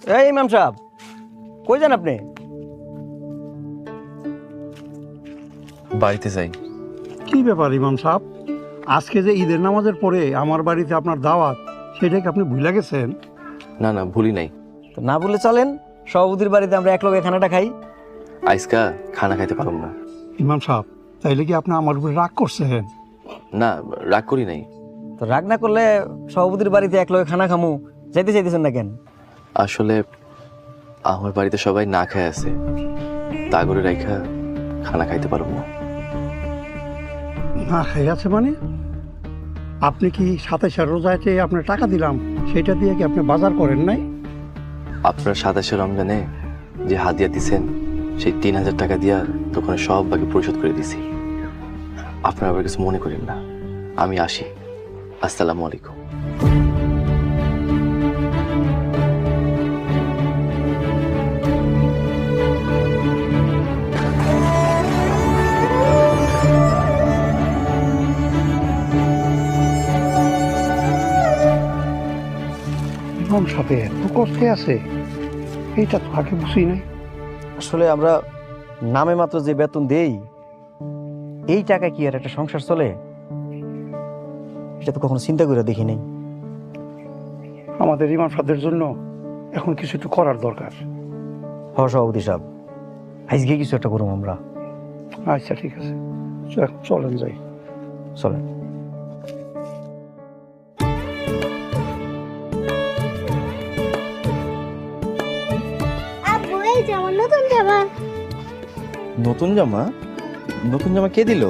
এই ইমাম সাহেব, কই যান আপনি? বাড়িতে যাই। কি ব্যাপার ইমাম সাহেব, আজকে যে ঈদের নামাজের পরে আমার বাড়িতে আপনার দাওয়াত, সেটাকে আপনি ভুলে গেছেন? না না, ভুলি নাই। তো না বলে চলেন, সভাপতির বাড়িতে আমরা এক লগে খানাটা খাই। আজকা খানা খাইতে পারব না। ইমাম সাহেব, তাইলে কি আপনি আমার উপরে রাগ করছেন? না, রাগ করি নাই। তো রাগ না করলে সভাপতির বাড়িতে এক লগে খানা খামু, যাইতে চাইতেছেন না কেন? আসলে আমার বাড়িতে সবাই না খায় আছে, তা করে রাইখা খানা খাইতে পারব না। না খাই আছে মানে? আপনি কি 27 রোজাতে আপনার টাকা দিলাম, সেটা দিয়ে কি আপনি বাজার করেন নাই? আপনার 27 রমজানে যে হাদিয়া দিছেন, সেই 3000 টাকা দিয়া দোকানে সব বাকি পরিশোধ করে দিছি। আপনার আবার কিছু মনে করেন না, আমি আসি। আসসালামু আলাইকুম। ইমাম সাহেব এত কষ্টে আছে, এইটা তো আগে বুঝি নাই। আসলে আমরা নামে মাত্র যে বেতন দেই, এই টাকা কি আর একটা সংসার চলে? এটা তো কখনো চিন্তা করে দেখি নাই। আমাদের ইমাম সাহেবের জন্য এখন কিছু একটু করার দরকার। সভাপতি সাহেব, আজকে কিছু একটা করুম আমরা। আচ্ছা ঠিক আছে, চলেন যাই। চলেন। আব্বু এই যে আমার নতুন জামা। নতুন জামা? নতুন জামা কে দিল?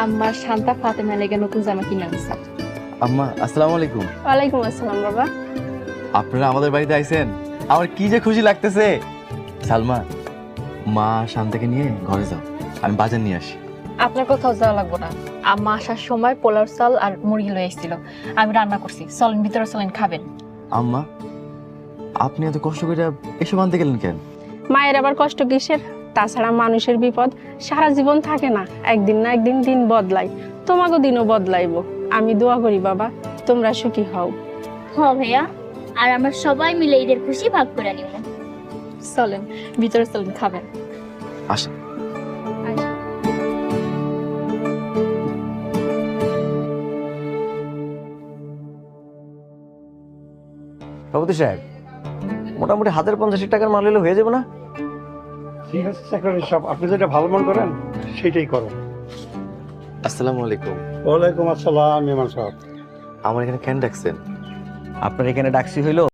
আম্মা শান্তা ফাতেমা লেগে নতুন জামা কিনে আনছে। আম্মা আসসালামু আলাইকুম। ওয়ালাইকুম আসসালাম বাবা। আপনারা আমাদের বাড়িতে আইছেন, আমার কি যে খুশি লাগতেছে। সালমা, মা শান্তাকে নিয়ে ঘরে যাও, আমি বাজার নিয়ে আসি। আপনার কোথাও যাওয়া লাগবে না, আম্মা আসার সময় পোলার চাল আর মুরগি লয়ে এসেছিল, আমি রান্না করছি। চলেন ভিতরে, চলেন খাবেন। আম্মা, আপনি এত কষ্ট করে এসব আনতে গেলেন কেন? মায়ের আবার কষ্ট কিসের? তাছাড়া মানুষের বিপদ সারা জীবন থাকে না, একদিন না একদিন দিন বদলাই, তোমাকে দিনও বদলাইব। আমি দোয়া করি বাবা, তোমরা সুখী হও। হ ভাইয়া, আর আমরা সবাই মিলে ঈদের খুশি ভাগ করে নিব। চলেন ভিতরে, চলেন খাবেন। আসেন। সভাপতি সাহেব, মোটামুটি 50 টাকার মাল হলে হয়ে যাবে না? ঠিক আছে সেক্রেটারি সাহেব, আপনি যেটা ভালো মনে করেন সেটাই করেন। আসসালামু আলাইকুম। ওয়ালাইকুম আসসালাম ইমাম সাহেব। আমার এখানে কেন ডাকছেন? আপনার এখানে ডাকছি হইলো